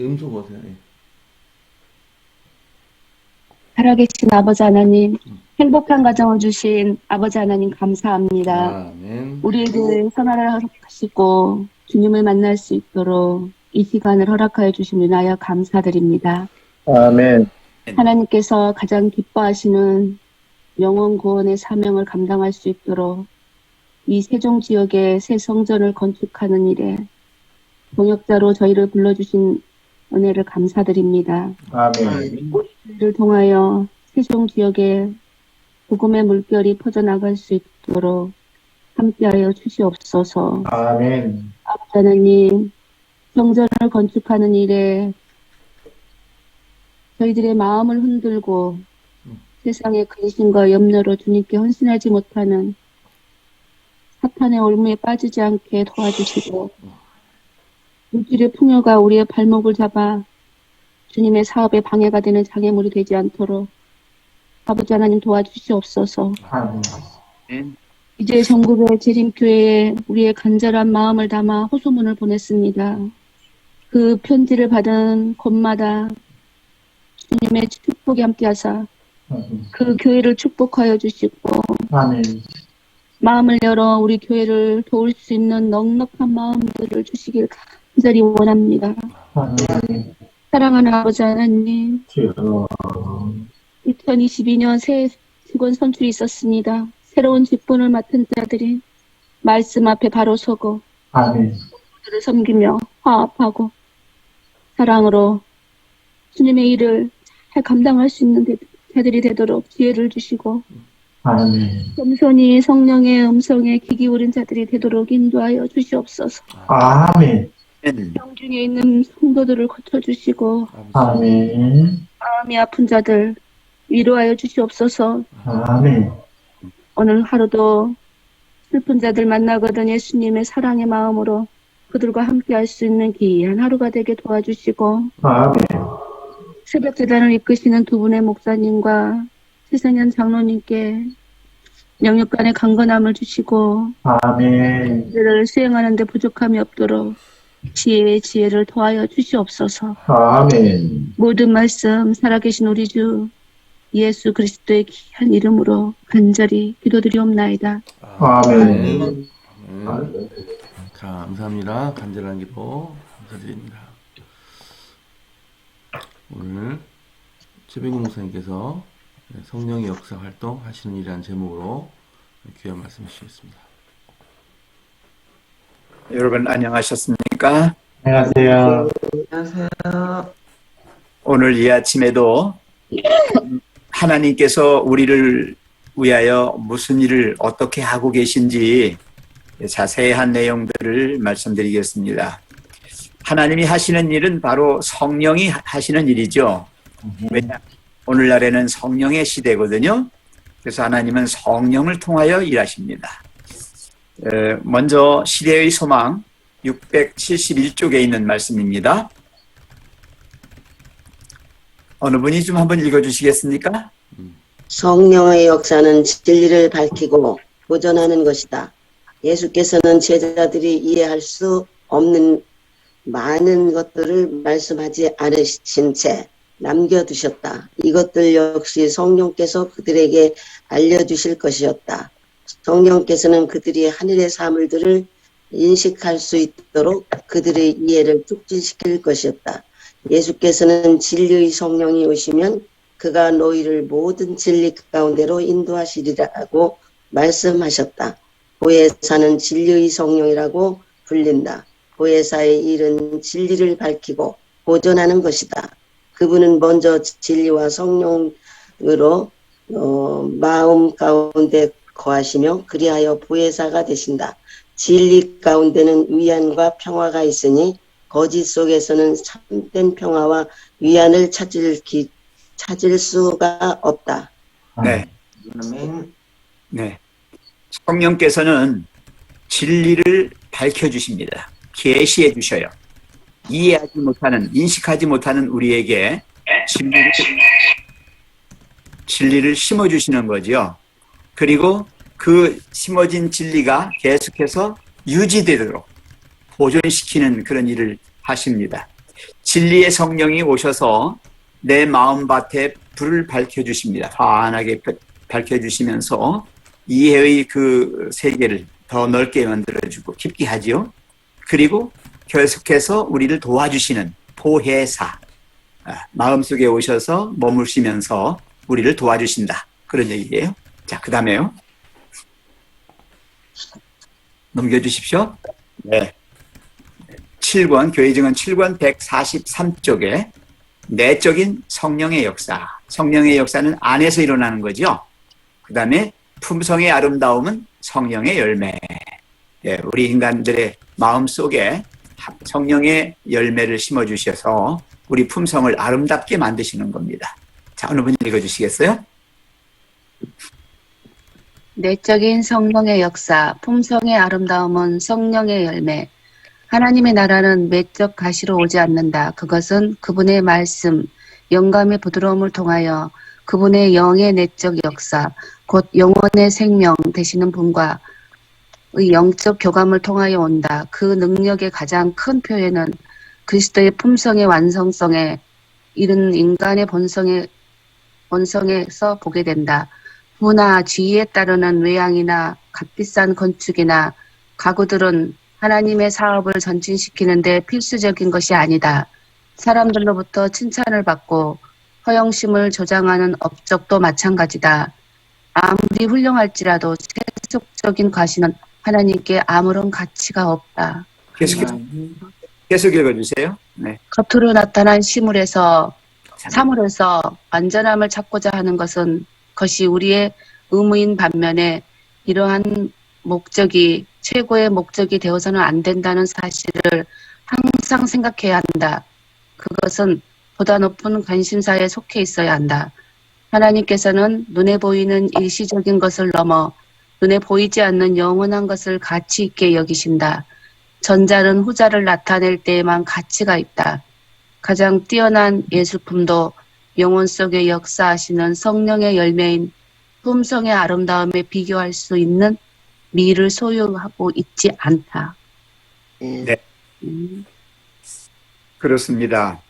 음소 보세요. 예. 살아계신 아버지 하나님, 행복한 가정을 주신 아버지 하나님 감사합니다. 아멘. 우리에게 선화를 허락하시고 주님을 만날 수 있도록 이 시간을 허락하여 주신 은하여 감사드립니다. 아멘. 하나님께서 가장 기뻐하시는 영혼 구원의 사명을 감당할 수 있도록 이 세종 지역의 새 성전을 건축하는 일에 동역자로 저희를 불러주신 은혜를 감사드립니다. 아멘. 이를 통하여 세종 지역에 복음의 물결이 퍼져나갈 수 있도록 함께하여 주시옵소서. 아멘. 아버지 하나님, 성전을 건축하는 일에 저희들의 마음을 흔들고 세상의 근심과 염려로 주님께 헌신하지 못하는 사탄의 올무에 빠지지 않게 도와주시고 물질의 풍요가 우리의 발목을 잡아 주님의 사업에 방해가 되는 장애물이 되지 않도록 아버지 하나님 도와주시옵소서. 아멘. 이제 전국의 재림교회에 우리의 간절한 마음을 담아 호소문을 보냈습니다. 그 편지를 받은 곳마다 주님의 축복이 함께하사 그 교회를 축복하여 주시고 아멘. 마음을 열어 우리 교회를 도울 수 있는 넉넉한 마음들을 주시길 간절히 원합니다. 아멘. 사랑하는 아버지 하나님, 주여. 2022년 새 직원 선출이 있었습니다. 새로운 직분을 맡은 자들이 말씀 앞에 바로 서고 아멘. 그들을 섬기며 화합하고 사랑으로 주님의 일을 잘 감당할 수 있는 자들이 되도록 지혜를 주시고 아멘. 겸손히 성령의 음성에 귀 기울인 자들이 되도록 인도하여 주시옵소서. 아멘. 병중에 있는 성도들을 고쳐주시고 아멘. 마음이 아픈 자들 위로하여 주시옵소서. 아멘. 오늘 하루도 슬픈 자들 만나거든 예수님의 사랑의 마음으로 그들과 함께 할 수 있는 귀한 하루가 되게 도와주시고 아멘. 새벽 재단을 이끄시는 두 분의 목사님과 최성현 장로님께 영육간의 강건함을 주시고 아멘. 그들을 수행하는 데 부족함이 없도록 지혜의 지혜를 더하여 주시옵소서. 아멘. 모든 말씀 살아계신 우리 주 예수 그리스도의 귀한 이름으로 간절히 기도드리옵나이다. 아멘. 아멘. 감사합니다. 간절한 기도 감사드립니다. 오늘 최병국 목사님께서 성령의 역사 활동 하시는 일이라는 제목으로 귀한 말씀 주시겠습니다. 여러분 안녕하셨습니까? 안녕하세요. 오늘 이 아침에도 하나님께서 우리를 위하여 무슨 일을 어떻게 하고 계신지 자세한 내용들을 말씀드리겠습니다. 하나님이 하시는 일은 바로 성령이 하시는 일이죠. 왜냐? 오늘날에는 성령의 시대거든요. 그래서 하나님은 성령을 통하여 일하십니다. 먼저 시대의 소망 671쪽에 있는 말씀입니다. 어느 분이 좀 한번 읽어주시겠습니까? 성령의 역사는 진리를 밝히고 보존하는 것이다. 예수께서는 제자들이 이해할 수 없는 많은 것들을 말씀하지 않으신 채 남겨두셨다. 이것들 역시 성령께서 그들에게 알려주실 것이었다. 성령께서는 그들이 하늘의 사물들을 인식할 수 있도록 그들의 이해를 촉진시킬 것이었다. 예수께서는 진리의 성령이 오시면 그가 너희를 모든 진리 가운데로 인도하시리라고 말씀하셨다. 보혜사는 진리의 성령이라고 불린다. 보혜사의 일은 진리를 밝히고 보존하는 것이다. 그분은 먼저 진리와 성령으로 마음 가운데 거하시며 그리하여 보혜사가 되신다. 진리 가운데는 위안과 평화가 있으니 거짓 속에서는 참된 평화와 위안을 찾을 수가 없다. 네. 네. 성령께서는 진리를 밝혀주십니다. 계시해 주셔요. 이해하지 못하는, 인식하지 못하는 우리에게 진리를 심어주시는 거죠. 그리고 그 심어진 진리가 계속해서 유지되도록 보존시키는 그런 일을 하십니다. 진리의 성령이 오셔서 내 마음밭에 불을 밝혀주십니다. 환하게 밝혀주시면서 이해의 그 세계를 더 넓게 만들어주고 깊게 하지요. 그리고 계속해서 우리를 도와주시는 보혜사, 마음속에 오셔서 머무시면서 우리를 도와주신다. 그런 얘기예요. 자, 그 다음에요. 넘겨주십시오. 네. 7권, 교회증언 7권 143쪽에 내적인 성령의 역사. 성령의 역사는 안에서 일어나는 거죠. 그 다음에 품성의 아름다움은 성령의 열매. 예, 우리 인간들의 마음 속에 성령의 열매를 심어주셔서 우리 품성을 아름답게 만드시는 겁니다. 자, 어느 분이 읽어주시겠어요? 내적인 성령의 역사, 품성의 아름다움은 성령의 열매. 하나님의 나라는 외적 가시로 오지 않는다. 그것은 그분의 말씀, 영감의 부드러움을 통하여 그분의 영의 내적 역사, 곧 영혼의 생명 되시는 분과의 영적 교감을 통하여 온다. 그 능력의 가장 큰 표현은 그리스도의 품성의 완성성에 이른 인간의 본성에서 보게 된다. 부나 지위에 따르는 외양이나 값비싼 건축이나 가구들은 하나님의 사업을 전진시키는 데 필수적인 것이 아니다. 사람들로부터 칭찬을 받고 허영심을 조장하는 업적도 마찬가지다. 아무리 훌륭할지라도 세속적인 과시는 하나님께 아무런 가치가 없다. 계속 읽어주세요. 네. 겉으로 나타난 사물에서 완전함을 찾고자 하는 것이 우리의 의무인 반면에 이러한 목적이 최고의 목적이 되어서는 안 된다는 사실을 항상 생각해야 한다. 그것은 보다 높은 관심사에 속해 있어야 한다. 하나님께서는 눈에 보이는 일시적인 것을 넘어 눈에 보이지 않는 영원한 것을 가치 있게 여기신다. 전자는 후자를 나타낼 때에만 가치가 있다. 가장 뛰어난 예술품도 영혼 속에 역사하시는 성령의 열매인 품성의 아름다움에 비교할 수 있는 미를 소유하고 있지 않다. 네. 그렇습니다.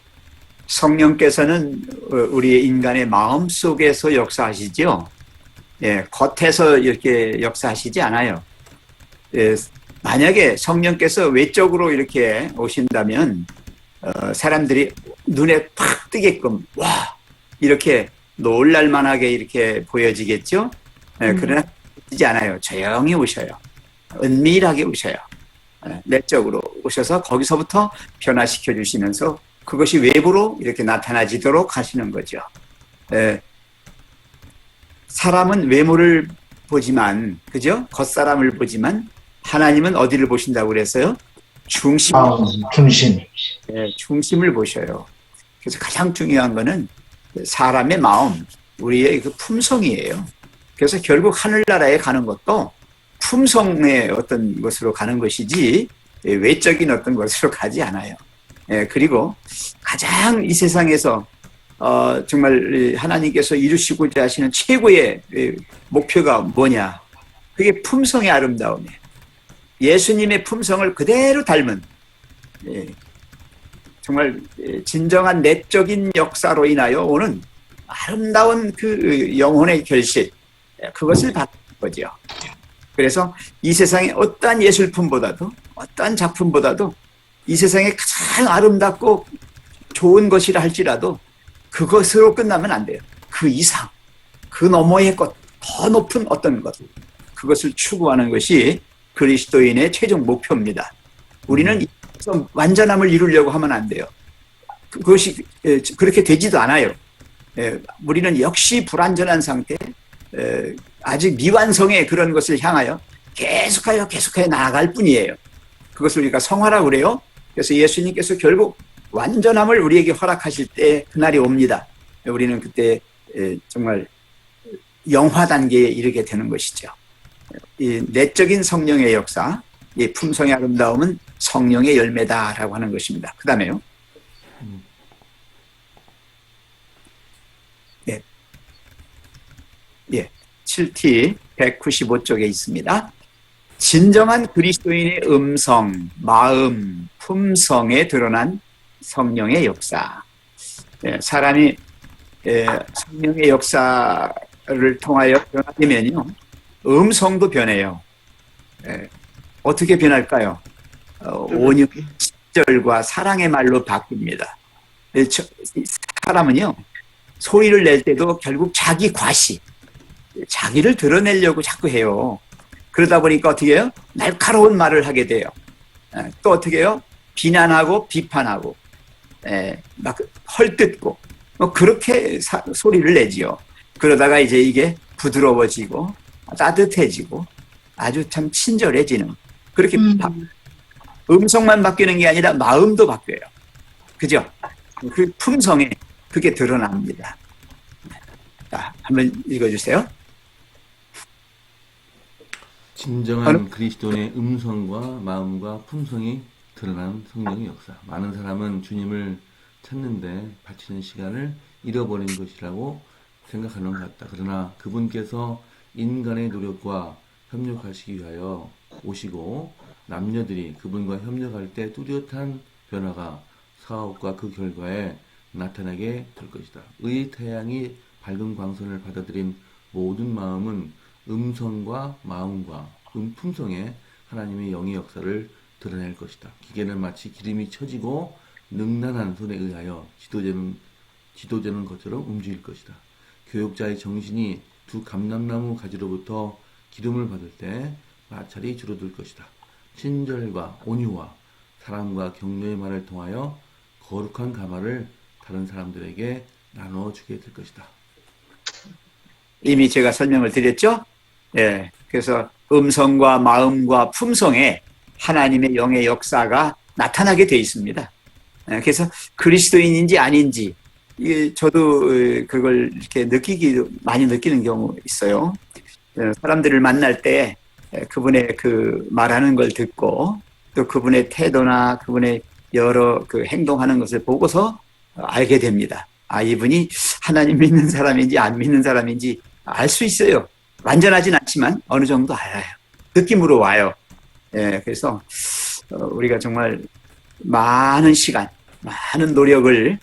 성령께서는 우리 인간의 마음 속에서 역사하시죠. 예, 겉에서 이렇게 역사하시지 않아요. 예, 만약에 성령께서 외적으로 이렇게 오신다면 사람들이 눈에 팍 뜨게끔 와 이렇게 놀랄만하게 이렇게 보여지겠죠. 예, 그러나 그러지 않아요. 조용히 오셔요. 은밀하게 오셔요. 내적으로 오셔서 거기서부터 변화시켜 주시면서 그것이 외부로 이렇게 나타나지도록 하시는 거죠. 사람은 외모를 보지만, 그죠? 겉사람을 보지만 하나님은 어디를 보신다고 그랬어요? 중심. 중심. 네, 중심을 보셔요. 그래서 가장 중요한 거는 사람의 마음, 우리의 그 품성이에요. 그래서 결국 하늘나라에 가는 것도 품성의 어떤 것으로 가는 것이지 외적인 어떤 것으로 가지 않아요. 그리고 가장 이 세상에서 정말 하나님께서 이루시고자 하시는 최고의 목표가 뭐냐? 그게 품성의 아름다움이에요. 예수님의 품성을 그대로 닮은 정말 진정한 내적인 역사로 인하여 오는 아름다운 그 영혼의 결실, 그것을 받는 거죠. 그래서 이 세상의 어떠한 예술품보다도 어떠한 작품보다도 이 세상에 가장 아름답고 좋은 것이라 할지라도 그것으로 끝나면 안 돼요. 그 이상, 그 너머의 것, 더 높은 어떤 것, 그것을 추구하는 것이 그리스도인의 최종 목표입니다. 우리는 완전함을 이루려고 하면 안 돼요. 그것이 그렇게 되지도 않아요. 우리는 역시 불완전한 상태, 아직 미완성의 그런 것을 향하여 계속하여 나아갈 뿐이에요. 그것을 우리가 성화라고 그래요. 그래서 예수님께서 결국 완전함을 우리에게 허락하실 때 그날이 옵니다. 우리는 그때 정말 영화 단계에 이르게 되는 것이죠. 이 내적인 성령의 역사, 이 품성의 아름다움은 성령의 열매다라고 하는 것입니다. 그 다음에요. 예, 7T 195쪽에 있습니다. 진정한 그리스도인의 음성, 마음, 품성에 드러난 성령의 역사. 사람이 성령의 역사를 통하여 변화되면요, 음성도 변해요. 어떻게 변할까요? 온유, 친절과 사랑의 말로 바뀝니다. 사람은요, 소리를 낼 때도 결국 자기 과시, 자기를 드러내려고 자꾸 해요. 그러다 보니까 어떻게 해요? 날카로운 말을 하게 돼요. 또 어떻게 해요? 비난하고 비판하고, 막 헐뜯고, 뭐 그렇게 소리를 내지요. 그러다가 이제 이게 부드러워지고 따뜻해지고 아주 참 친절해지는, 그렇게 음성만 바뀌는 게 아니라 마음도 바뀌어요. 그죠? 그 품성에 그게 드러납니다. 자, 한번 읽어주세요. 진정한 그리스도인의 음성과 마음과 품성이 드러난 성령의 역사. 많은 사람은 주님을 찾는데 바치는 시간을 잃어버린 것이라고 생각하는 것 같다. 그러나 그분께서 인간의 노력과 협력하시기 위하여 오시고 남녀들이 그분과 협력할 때 뚜렷한 변화가 사업과 그 결과에 나타나게 될 것이다. 의의 태양이 밝은 광선을 받아들인 모든 마음은 음성과 마음과 품성에 하나님의 영의 역사를 드러낼 것이다. 기계는 마치 기름이 쳐지고 능란한 손에 의하여 지도되는 것처럼 움직일 것이다. 교육자의 정신이 두 감람나무 가지로부터 기름을 받을 때 마찰이 줄어들 것이다. 친절과 온유와 사랑과 격려의 말을 통하여 거룩한 가마를 다른 사람들에게 나눠주게 될 것이다. 이미 제가 설명을 드렸죠? 그래서 음성과 마음과 품성에 하나님의 영의 역사가 나타나게 되어 있습니다. 그래서 그리스도인인지 아닌지, 저도 그걸 이렇게 많이 느끼는 경우 있어요. 사람들을 만날 때 그분의 그 말하는 걸 듣고 또 그분의 태도나 그분의 여러 그 행동하는 것을 보고서 알게 됩니다. 아, 이분이 하나님 믿는 사람인지 안 믿는 사람인지 알 수 있어요. 완전하진 않지만 어느 정도 알아요. 느낌으로 와요. 그래서 우리가 정말 많은 시간, 많은 노력을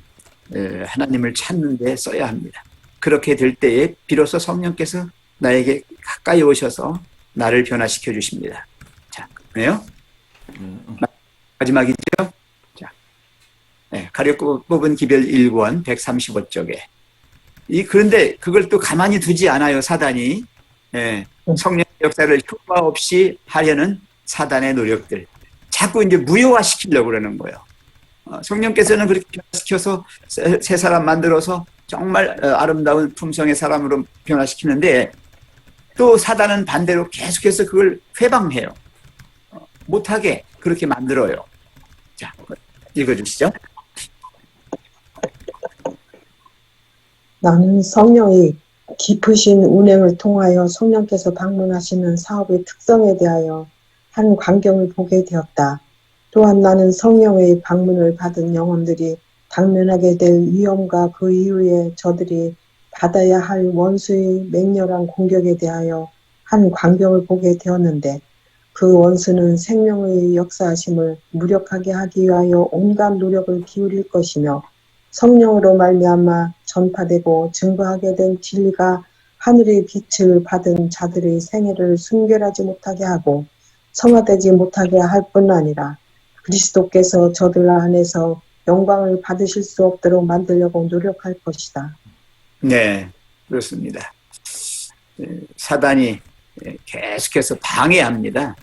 하나님을 찾는 데 써야 합니다. 그렇게 될 때에 비로소 성령께서 나에게 가까이 오셔서 나를 변화시켜 주십니다. 자, 그래요? 마지막이죠? 자, 가려 뽑은 기별 1권 135쪽에. 그런데 그걸 또 가만히 두지 않아요, 사단이. 성령의 역사를 효과 없이 하려는 사단의 노력들. 자꾸 이제 무효화시키려고 그러는 거예요. 성령께서는 그렇게 변화시켜서 새 사람 만들어서 정말 아름다운 품성의 사람으로 변화시키는데 또 사단은 반대로 계속해서 그걸 회방해요. 못하게 그렇게 만들어요. 자, 읽어주시죠. 나는 성령의 깊으신 운행을 통하여 성령께서 방문하시는 사업의 특성에 대하여 한 광경을 보게 되었다. 또한 나는 성령의 방문을 받은 영혼들이 당면하게 될 위험과 그 이후에 저들이 받아야 할 원수의 맹렬한 공격에 대하여 한 광경을 보게 되었는데 그 원수는 생명의 역사하심을 무력하게 하기 위하여 온갖 노력을 기울일 것이며 성령으로 말미암아 전파되고 증거하게 된 진리가 하늘의 빛을 받은 자들의 생애를 순결하지 못하게 하고 성화되지 못하게 할 뿐 아니라 그리스도께서 저들 안에서 영광을 받으실 수 없도록 만들려고 노력할 것이다. 네, 그렇습니다. 사단이 계속해서 방해합니다.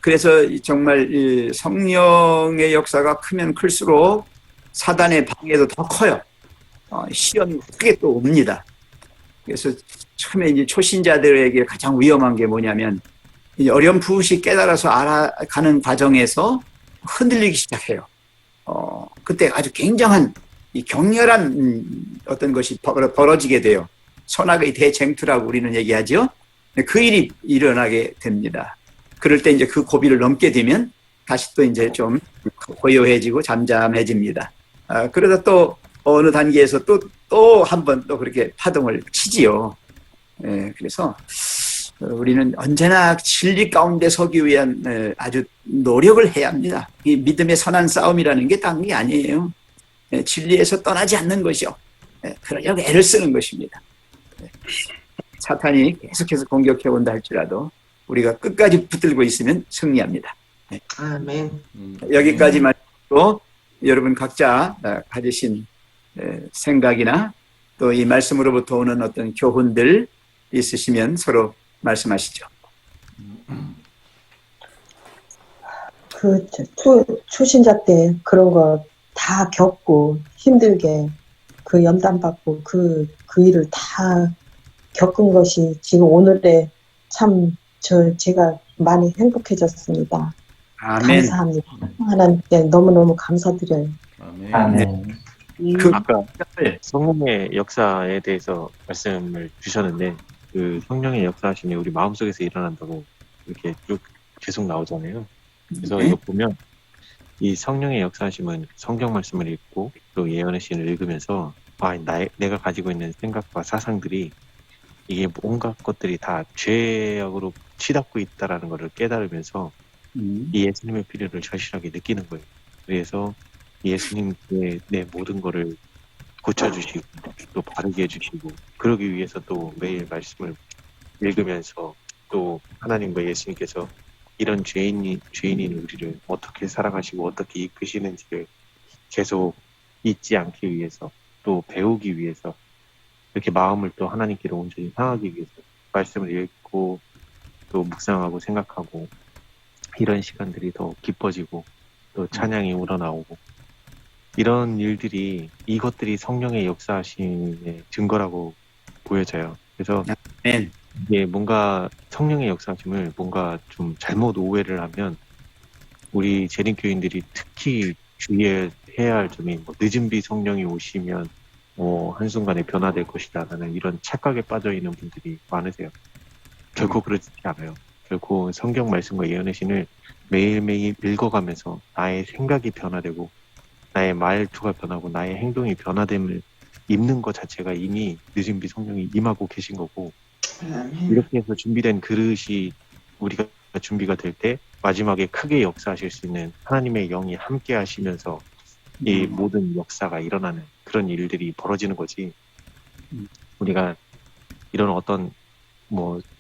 그래서 정말 성령의 역사가 크면 클수록 사단의 방해도 더 커요. 시험이 크게 또 옵니다. 그래서 처음에 이제 초신자들에게 가장 위험한 게 뭐냐면 어렴풋이 깨달아서 알아가는 과정에서 흔들리기 시작해요. 그때 아주 굉장한 이 격렬한 어떤 것이 벌어지게 돼요. 선악의 대쟁투라고 우리는 얘기하죠. 그 일이 일어나게 됩니다. 그럴 때 이제 그 고비를 넘게 되면 다시 또 이제 좀 고요해지고 잠잠해집니다. 그러다 또 어느 단계에서 또 한 번 또 그렇게 파동을 치지요. 그래서 우리는 언제나 진리 가운데 서기 위한 아주 노력을 해야 합니다. 이 믿음의 선한 싸움이라는 게 딴 게 아니에요. 진리에서 떠나지 않는 것이요. 그러려고 애를 쓰는 것입니다. 사탄이 계속해서 공격해 온다 할지라도 우리가 끝까지 붙들고 있으면 승리합니다. 아멘. 여기까지 말고 여러분 각자 가지신 생각이나 또 이 말씀으로부터 오는 어떤 교훈들 있으시면 서로 말씀하시죠. 초신자 때 그런 거 다 겪고 힘들게 그 연단받고 그 일을 다 겪은 것이 지금 오늘에 참 제가 많이 행복해졌습니다. 아멘. 감사합니다. 하나님께 너무너무 감사드려요. 아멘. 아멘. 아까 성령의 역사에 대해서 말씀을 주셨는데 그 성령의 역사하심이 우리 마음속에서 일어난다고 이렇게 쭉 계속 나오잖아요. 그래서 이거 보면 이 성령의 역사하심은 성경 말씀을 읽고 또 예언의 시를 읽으면서 내가 가지고 있는 생각과 사상들이 이게 온갖 것들이 다 죄악으로 치닫고 있다라는 것을 깨달으면서 이 예수님의 필요를 절실하게 느끼는 거예요. 그래서 예수님께 내 모든 거를 고쳐주시고 또 바르게 해주시고 그러기 위해서 또 매일 말씀을 읽으면서 또 하나님과 예수님께서 이런 죄인인 우리를 어떻게 살아가시고 어떻게 이끄시는지를 계속 잊지 않기 위해서 또 배우기 위해서 이렇게 마음을 또 하나님께로 온전히 향하기 위해서 말씀을 읽고 또 묵상하고 생각하고 이런 시간들이 더 깊어지고 또 찬양이 우러나오고 이런 일들이 이것들이 성령의 역사하심의 증거라고 보여져요. 그래서 아멘. 이게 뭔가 성령의 역사하심을 뭔가 좀 잘못 오해를 하면 우리 재림교인들이 특히 주의해야 할 점이 늦은 비 성령이 오시면 한순간에 변화될 것이다라는 이런 착각에 빠져 있는 분들이 많으세요. 결코 그렇지 않아요. 결코 성경 말씀과 예언의 신을 매일매일 읽어가면서 나의 생각이 변화되고 나의 말투가 변하고 나의 행동이 변화됨을 입는 것 자체가 이미 늦은 비 성령이 임하고 계신 거고 이렇게 해서 준비된 그릇이 우리가 준비가 될 때 마지막에 크게 역사하실 수 있는 하나님의 영이 함께 하시면서 이 모든 역사가 일어나는 그런 일들이 벌어지는 거지. 우리가 이런 어떤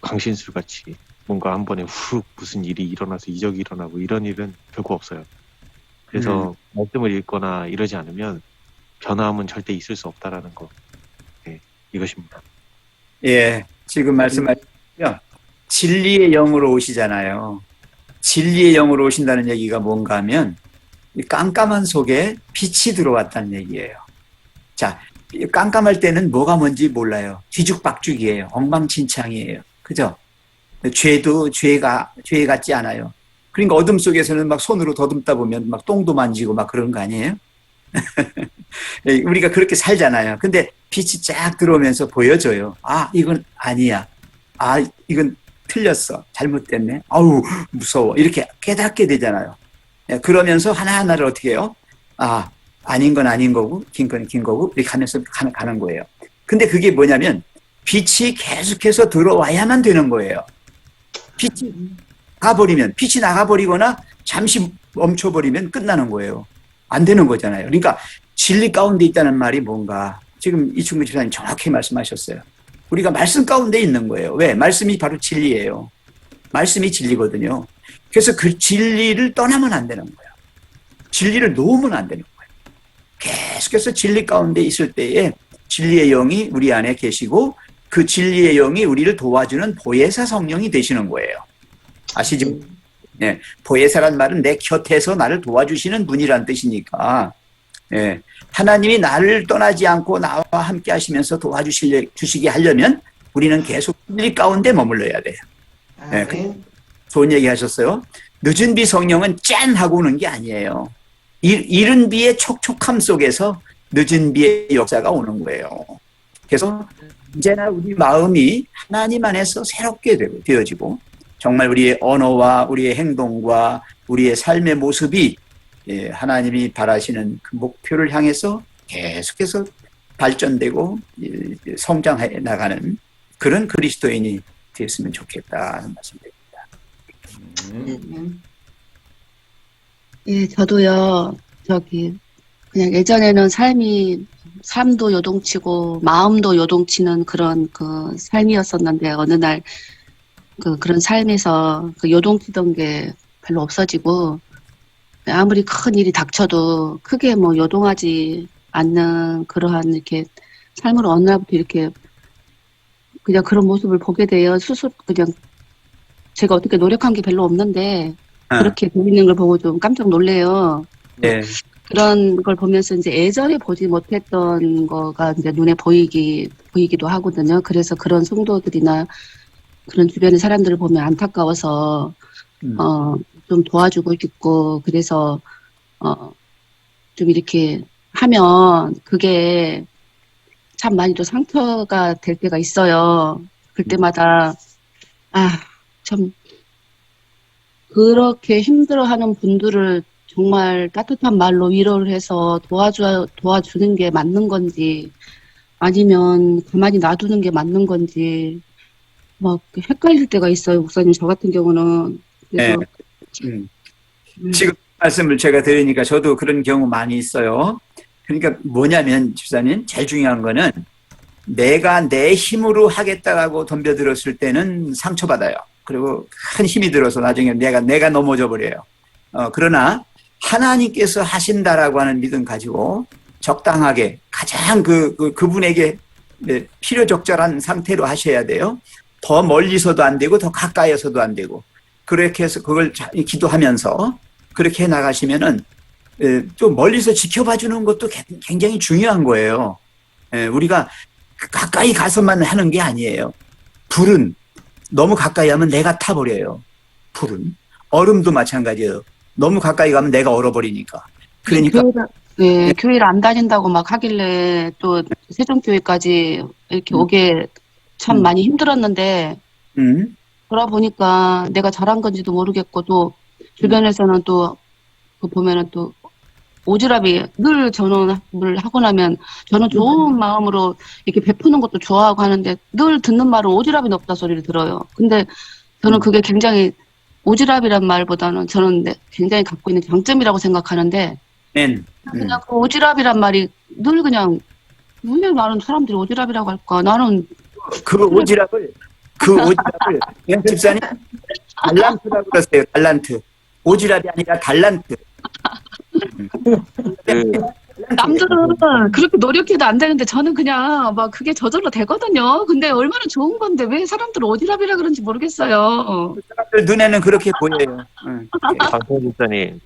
강신술 같이 뭔가 한 번에 훅 무슨 일이 일어나서 이적이 일어나고 이런 일은 결코 없어요. 그래서 말씀을 읽거나 이러지 않으면 변화함은 절대 있을 수 없다라는 거. 네, 이것입니다. 예, 지금 말씀하셨죠. 진리의 영으로 오시잖아요. 진리의 영으로 오신다는 얘기가 뭔가 하면 이 깜깜한 속에 빛이 들어왔다는 얘기예요. 자, 깜깜할 때는 뭐가 뭔지 몰라요. 뒤죽박죽이에요. 엉망진창이에요. 그죠? 죄도 죄 같지 않아요. 그러니까 어둠 속에서는 막 손으로 더듬다 보면 막 똥도 만지고 막 그런 거 아니에요? 우리가 그렇게 살잖아요. 근데 빛이 쫙 들어오면서 보여줘요. 아, 이건 아니야. 아, 이건 틀렸어. 잘못됐네. 아우, 무서워. 이렇게 깨닫게 되잖아요. 그러면서 하나하나를 어떻게 해요? 아, 아닌 건 아닌 거고, 긴 건 긴 거고, 이렇게 하면서 가는 거예요. 근데 그게 뭐냐면, 빛이 계속해서 들어와야만 되는 거예요. 빛이 가버리면, 빛이 나가버리거나 잠시 멈춰버리면 끝나는 거예요. 안 되는 거잖아요. 그러니까 진리 가운데 있다는 말이 뭔가, 지금 이충근 집사님 정확히 말씀하셨어요. 우리가 말씀 가운데 있는 거예요. 왜? 말씀이 바로 진리예요. 말씀이 진리거든요. 그래서 그 진리를 떠나면 안 되는 거예요. 진리를 놓으면 안 되는 거예요. 계속해서 진리 가운데 있을 때에 진리의 영이 우리 안에 계시고 그 진리의 영이 우리를 도와주는 보혜사 성령이 되시는 거예요. 아시죠? 네, 보혜사란 말은 내 곁에서 나를 도와주시는 분이란 뜻이니까 네, 하나님이 나를 떠나지 않고 나와 함께 하시면서 도와주시게 하려면 우리는 계속 진리 가운데 머물러야 돼요. 네, 좋은 얘기 하셨어요. 늦은 비 성령은 짠 하고 오는 게 아니에요. 이른 비의 촉촉함 속에서 늦은 비의 역사가 오는 거예요. 그래서 언제나 우리 마음이 하나님 안에서 새롭게 되어지고 정말 우리의 언어와 우리의 행동과 우리의 삶의 모습이 하나님이 바라시는 그 목표를 향해서 계속해서 발전되고 성장해 나가는 그런 그리스도인이 되었으면 좋겠다는 말씀드립니다. 예, 저도요, 그냥 예전에는 삶도 요동치고 마음도 요동치는 그런 그 삶이었었는데 어느 날 그런 삶에서 그 요동치던 게 별로 없어지고 아무리 큰 일이 닥쳐도 크게 뭐 요동하지 않는 그러한 이렇게 삶으로 어느 날부터 이렇게 그냥 그런 모습을 보게 돼요. 스스로 그냥 제가 어떻게 노력한 게 별로 없는데 그렇게 보이는 걸 보고 좀 깜짝 놀래요. 네. 그런 걸 보면서 이제 예전에 보지 못했던 거가 이제 눈에 보이기도 하거든요. 그래서 그런 성도들이나 그런 주변의 사람들을 보면 안타까워서, 좀 도와주고 싶고, 그래서, 좀 이렇게 하면 그게 참 많이 또 상처가 될 때가 있어요. 그때마다, 참, 그렇게 힘들어하는 분들을 정말 따뜻한 말로 위로를 해서 도와주는 게 맞는 건지, 아니면 가만히 놔두는 게 맞는 건지, 막 헷갈릴 때가 있어요, 목사님. 저 같은 경우는. 그래서 지금 말씀을 제가 들으니까 저도 그런 경우 많이 있어요. 그러니까 뭐냐면 집사님, 제일 중요한 거는 내가 내 힘으로 하겠다고 덤벼들었을 때는 상처받아요. 그리고 큰 힘이 들어서 나중에 내가 넘어져 버려요. 그러나 하나님께서 하신다라고 하는 믿음 가지고 적당하게 가장 그분에게 필요적절한 상태로 하셔야 돼요. 더 멀리서도 안 되고 더 가까이서도 안 되고 그렇게 해서 그걸 기도하면서 그렇게 해 나가시면은 좀 멀리서 지켜봐 주는 것도 굉장히 중요한 거예요. 우리가 가까이 가서만 하는 게 아니에요. 불은 너무 가까이 하면 내가 타버려요. 불은 얼음도 마찬가지예요. 너무 가까이 가면 내가 얼어버리니까. 그러니까 교회를 안 다닌다고 막 하길래 또 세종교회까지 이렇게 오게 참 많이 힘들었는데 돌아보니까 내가 잘한 건지도 모르겠고 또 주변에서는 또 보면은 또 오지랖이 늘 전원을 하고 나면 저는 좋은 마음으로 이렇게 베푸는 것도 좋아하고 하는데 늘 듣는 말은 오지랖이 높다 소리를 들어요. 근데 저는 그게 굉장히 오지랖이란 말보다는 저는 굉장히 갖고 있는 장점이라고 생각하는데 그냥 그 오지랖이란 말이 늘 그냥 왜 많은 사람들이 오지랖이라고 할까? 나는 그 오지랖을 그냥 집사님 달란트라고 그러세요. 달란트. 오지랖이 아니라 달란트. 남들은 그렇게 노력해도 안 되는데 저는 그냥 막 그게 저절로 되거든요. 근데 얼마나 좋은 건데 왜 사람들은 오지랖이라 그런지 모르겠어요. 사람들 눈에는 그렇게 보여요. 박성 목사님,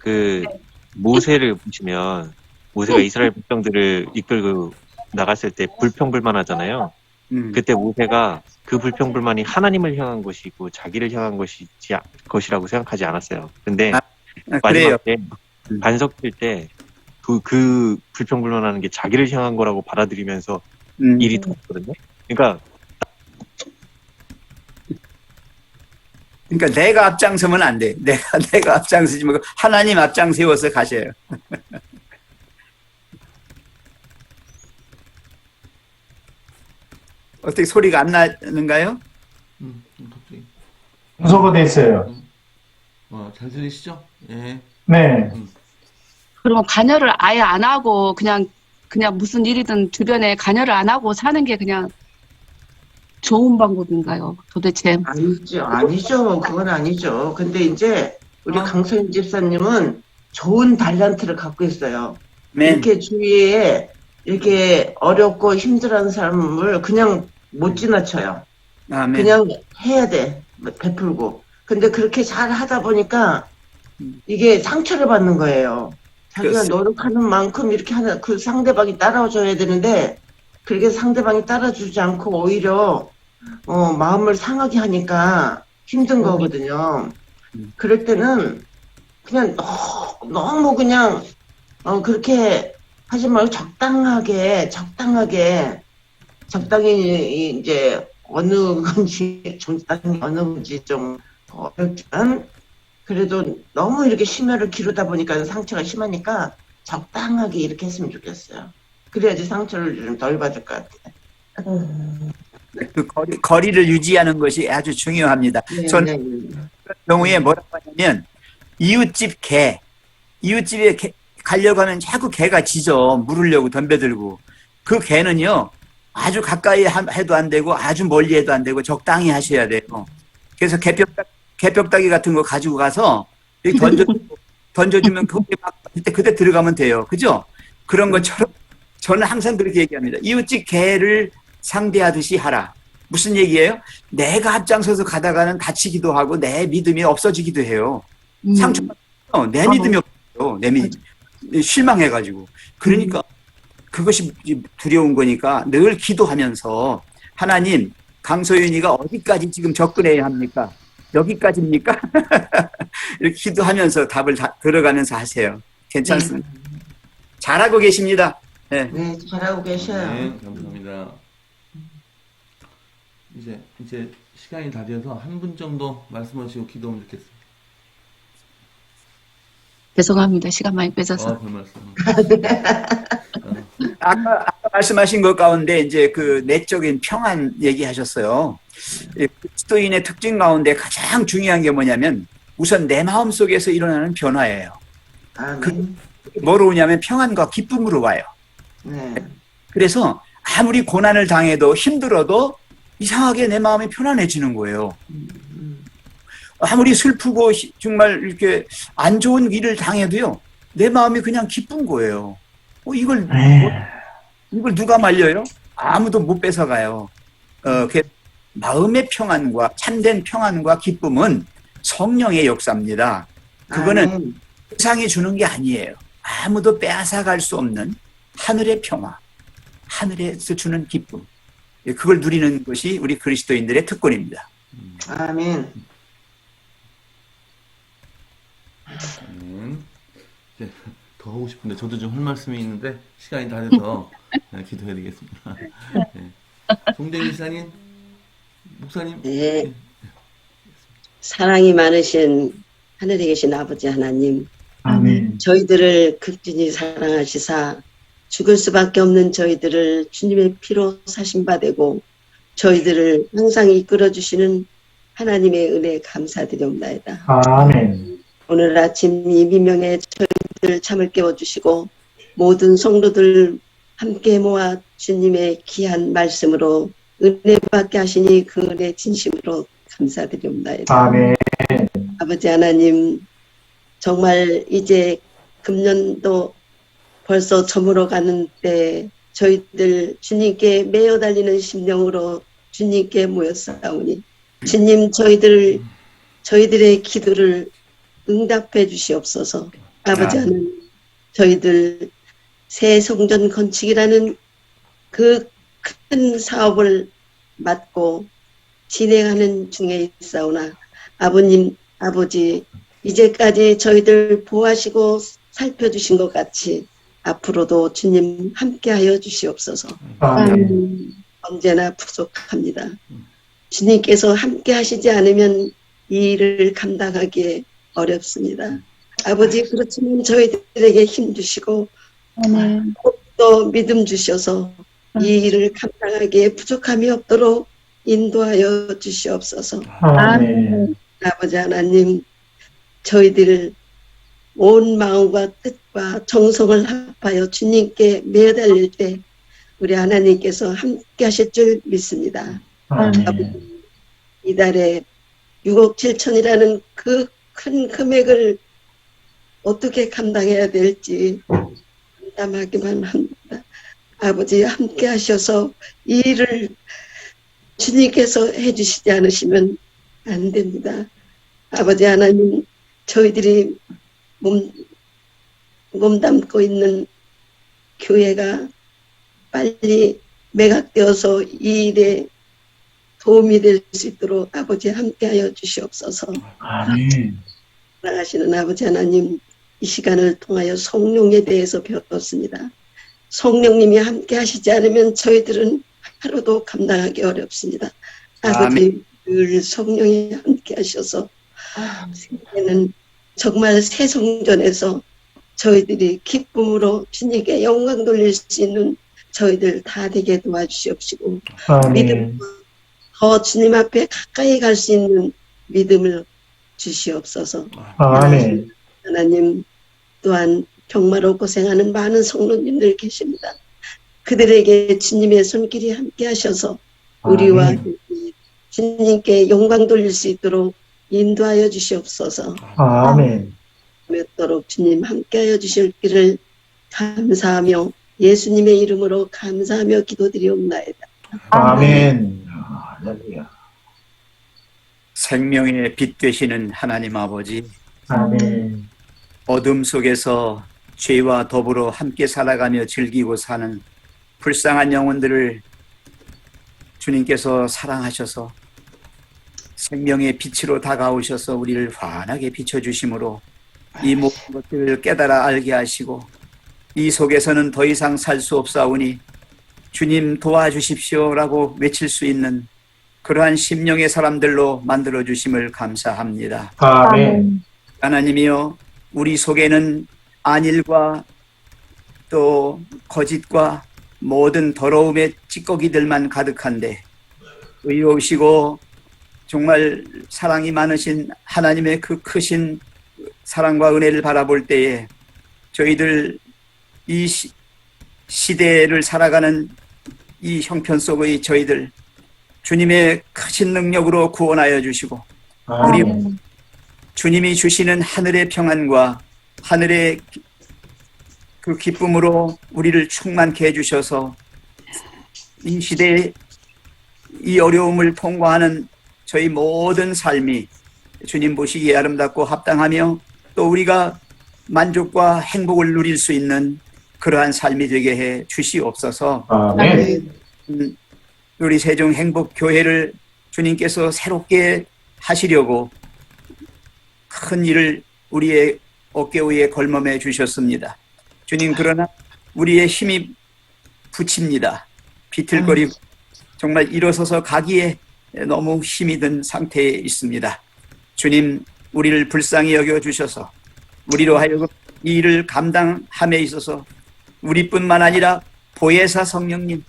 모세를 보시면 모세가 이스라엘 백성들을 이끌고 나갔을 때 불평불만하잖아요. 그때 모세가 그 불평불만이 하나님을 향한 것이고 자기를 향한 것이라고 생각하지 않았어요. 근데 마지막 때 반석질 때 그 불평불만하는 게 자기를 향한 거라고 받아들이면서 일이 터졌거든요. 그러니까 내가 앞장서면 안 돼. 내가 앞장서지 말고 하나님 앞장 세워서 가셔요. 어떻게 소리가 안 나는가요? 갑자기. 순서가 됐어요. 잘 들리시죠? 예. 네. 그러면 관여를 아예 안 하고 그냥 무슨 일이든 주변에 관여를 안 하고 사는 게 그냥 좋은 방법인가요? 도대체. 아니죠. 그건 아니죠. 근데 이제 우리 강소연 집사님은 좋은 달란트를 갖고 있어요. 이렇게 주위에 이렇게 어렵고 힘들어하는 사람을 그냥 못 지나쳐요. 그냥 해야 돼. 베풀고. 근데 그렇게 잘 하다 보니까 이게 상처를 받는 거예요. 자기가 노력하는 만큼 이렇게 하는 그 상대방이 따라줘야 되는데 그렇게 상대방이 따라주지 않고 오히려 마음을 상하게 하니까 힘든 거거든요. 그럴 때는 그냥 너무 그냥 그렇게 하지 말고 적당히 이제 어느 건지 좀 어렵지만 그래도 너무 이렇게 심혈을 기르다 보니까 상처가 심하니까 적당하게 이렇게 했으면 좋겠어요. 그래야지 상처를 좀 덜 받을 것 같아요. 그 거리를 유지하는 것이 아주 중요합니다. 저는 그런 경우에 뭐라고 하냐면 이웃집에 가려고 하면 자꾸 개가 짖어. 물으려고 덤벼들고. 그 개는요, 아주 가까이 해도 안 되고 아주 멀리 해도 안 되고 적당히 하셔야 돼요. 그래서 개벽다기 같은 거 가지고 가서 이렇게 던져주면 그때 들어가면 돼요. 그죠? 그런 것처럼 저는 항상 그렇게 얘기합니다. 이웃집 개를 상대하듯이 하라. 무슨 얘기예요? 내가 앞장서서 가다가는 다치기도 하고 내 믿음이 없어지기도 해요. 상처받아요. 내 믿음이 없어요. 내 믿음. 실망해가지고. 그러니까 그것이 두려운 거니까 늘 기도하면서 하나님, 강소윤이가 어디까지 지금 접근해야 합니까? 여기까지입니까? 이렇게 기도하면서 답을 들어가면서 하세요. 괜찮습니다. 잘하고 계십니다. 네. 네, 잘하고 계셔요. 네, 감사합니다. 이제 시간이 다 되어서 한 분 정도 말씀하시고 기도하면 좋겠습니다. 죄송합니다. 시간 많이 뺏어서. 별 말씀. 아까 말씀하신 것 가운데 이제 그 내적인 평안 얘기하셨어요. 그리스도인의 특징 가운데 가장 중요한 게 뭐냐면 우선 내 마음 속에서 일어나는 변화예요. 아멘. 뭐로 오냐면 평안과 기쁨으로 와요. 네. 그래서 아무리 고난을 당해도 힘들어도 이상하게 내 마음이 편안해지는 거예요. 아무리 슬프고 정말 이렇게 안 좋은 일을 당해도요, 내 마음이 그냥 기쁜 거예요. 이걸 누가 말려요? 아무도 못 뺏어가요. 마음의 평안과 참된 평안과 기쁨은 성령의 역사입니다. 그거는 아멘. 세상이 주는 게 아니에요. 아무도 빼앗아갈 수 없는 하늘의 평화, 하늘에서 주는 기쁨. 그걸 누리는 것이 우리 그리스도인들의 특권입니다. 아멘. 이제 더 하고 싶은데 저도 좀 할 말씀이 있는데 시간이 다 돼서 기도해야 되겠습니다. 네. 송대기 목사님, 네. 사랑이 많으신 하늘에 계신 아버지 하나님, 아멘. 저희들을 극진히 사랑하시사 죽을 수밖에 없는 저희들을 주님의 피로 사신바되고 저희들을 항상 이끌어주시는 하나님의 은혜에 감사드리옵나이다. 아멘. 오늘 아침 이 미명에 저희들 잠을 깨워주시고 모든 성도들 함께 모아 주님의 귀한 말씀으로 은혜 받게 하시니 그 은혜 진심으로 감사드리옵나이다. 아멘. 아버지 하나님, 정말 이제 금년도 벌써 저물어 가는 때 저희들 주님께 매어 달리는 심령으로 주님께 모였사오니 주님 저희들의 기도를 응답해 주시옵소서. 아버지 하나님, 저희들 새 성전 건축이라는 그 큰 사업을 맡고 진행하는 중에 있사오나 아버님, 아버지, 이제까지 저희들 보호하시고 살펴주신 것 같이 앞으로도 주님 함께하여 주시옵소서. 아멘. 언제나 부족합니다. 주님께서 함께 하시지 않으면 이 일을 감당하기에 어렵습니다. 아버지, 그렇지만 저희들에게 힘 주시고 또 믿음 주셔서 이 일을 감당하기에 부족함이 없도록 인도하여 주시옵소서. 아멘. 아버지 하나님, 저희들 온 마음과 뜻과 정성을 합하여 주님께 매달릴 때 우리 하나님께서 함께 하실 줄 믿습니다. 아멘. 이달에 6억 7천이라는 그 큰 금액을 어떻게 감당해야 될지 담담하기만 합니다. 아버지, 함께 하셔서 이 일을 주님께서 해주시지 않으시면 안 됩니다. 아버지 하나님, 저희들이 몸담고 있는 교회가 빨리 매각되어서 이 일에 도움이 될 수 있도록 아버지 함께하여 주시옵소서. 아멘. 사랑하시는 아버지 하나님, 이 시간을 통하여 성령에 대해서 배웠습니다. 성령님이 함께 하시지 않으면 저희들은 하루도 감당하기 어렵습니다. 아버지, 늘 성령이 함께 하셔서 새해는 정말 새 성전에서 저희들이 기쁨으로 주님께 영광 돌릴 수 있는 저희들 다 되게 도와주시옵시고 믿음으로 더 주님 앞에 가까이 갈 수 있는 믿음을 주시옵소서. 아멘. 하나님, 또한 병마로 고생하는 많은 성도님들 계십니다. 그들에게 주님의 손길이 함께 하셔서 우리와 주님께 영광 돌릴 수 있도록 인도하여 주시옵소서. 아멘. 맺도록 주님 함께하여 주실 감사하며 예수님의 이름으로 감사하며 기도드리옵나이다. 아멘. 할렐루야. 생명의 빛 되시는 하나님 아버지, 아멘. 어둠 속에서 죄와 더불어 함께 살아가며 즐기고 사는 불쌍한 영혼들을 주님께서 사랑하셔서 생명의 빛으로 다가오셔서 우리를 환하게 비춰주심으로 이 모든 것들을 깨달아 알게 하시고 이 속에서는 더 이상 살 수 없사오니 주님 도와주십시오라고 외칠 수 있는 그러한 심령의 사람들로 만들어주심을 감사합니다. 아멘. 하나님이여, 우리 속에는 안일과 또 거짓과 모든 더러움의 찌꺼기들만 가득한데 의로우시고 정말 사랑이 많으신 하나님의 그 크신 사랑과 은혜를 바라볼 때에 저희들 이 시대를 살아가는 이 형편 속의 저희들 주님의 크신 능력으로 구원하여 주시고 우리 주님이 주시는 하늘의 평안과 하늘의 그 기쁨으로 우리를 충만케 해주셔서 이 시대의 이 어려움을 통과하는 저희 모든 삶이 주님 보시기에 아름답고 합당하며 또 우리가 만족과 행복을 누릴 수 있는 그러한 삶이 되게 해 주시옵소서. 아멘. 우리 세종행복교회를 주님께서 새롭게 하시려고 큰 일을 우리의 어깨 위에 걸멈해 주셨습니다. 주님, 그러나 우리의 힘이 부칩니다. 비틀거리고 정말 일어서서 가기에 너무 힘이 든 상태에 있습니다. 주님, 우리를 불쌍히 여겨주셔서 우리로 하여금 이 일을 감당함에 있어서 우리뿐만 아니라 보혜사 성령님,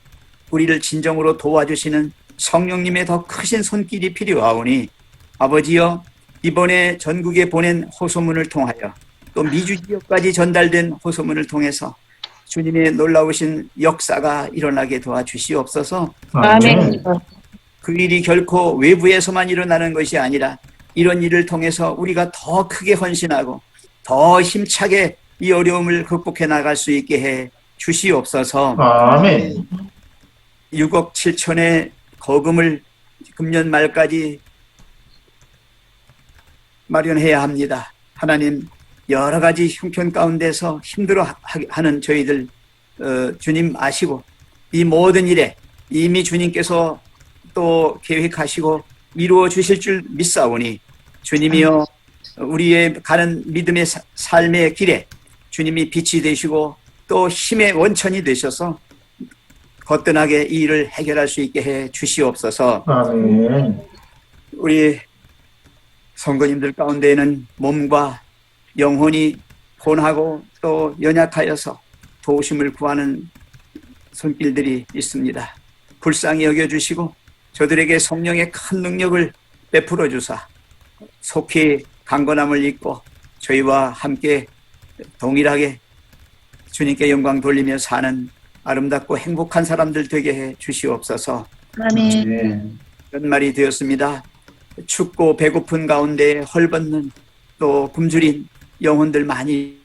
우리를 진정으로 도와주시는 성령님의 더 크신 손길이 필요하오니 아버지여, 이번에 전국에 보낸 호소문을 통하여 또 미주 지역까지 전달된 호소문을 통해서 주님의 놀라우신 역사가 일어나게 도와주시옵소서. 아멘. 그 일이 결코 외부에서만 일어나는 것이 아니라 이런 일을 통해서 우리가 더 크게 헌신하고 더 힘차게 이 어려움을 극복해 나갈 수 있게 해 주시옵소서. 아멘. 6억 7천의 거금을 금년 말까지 마련해야 합니다. 하나님, 여러 가지 형편 가운데서 힘들어하는 저희들 주님 아시고 이 모든 일에 이미 주님께서 또 계획하시고 이루어 주실 줄 믿사오니 주님이여, 우리의 가는 믿음의 삶의 길에 주님이 빛이 되시고 또 힘의 원천이 되셔서 거뜬하게 이 일을 해결할 수 있게 해 주시옵소서. 아멘. 우리 성도님들 가운데에는 몸과 영혼이 혼하고 또 연약하여서 도우심을 구하는 손길들이 있습니다. 불쌍히 여겨주시고 저들에게 성령의 큰 능력을 베풀어 주사 속히 강건함을 입고 저희와 함께 동일하게 주님께 영광 돌리며 사는 아름답고 행복한 사람들 되게 해 주시옵소서. 아멘. 이런 말이 되었습니다. 춥고 배고픈 가운데 헐벗는 또 굶주린 영혼들 많이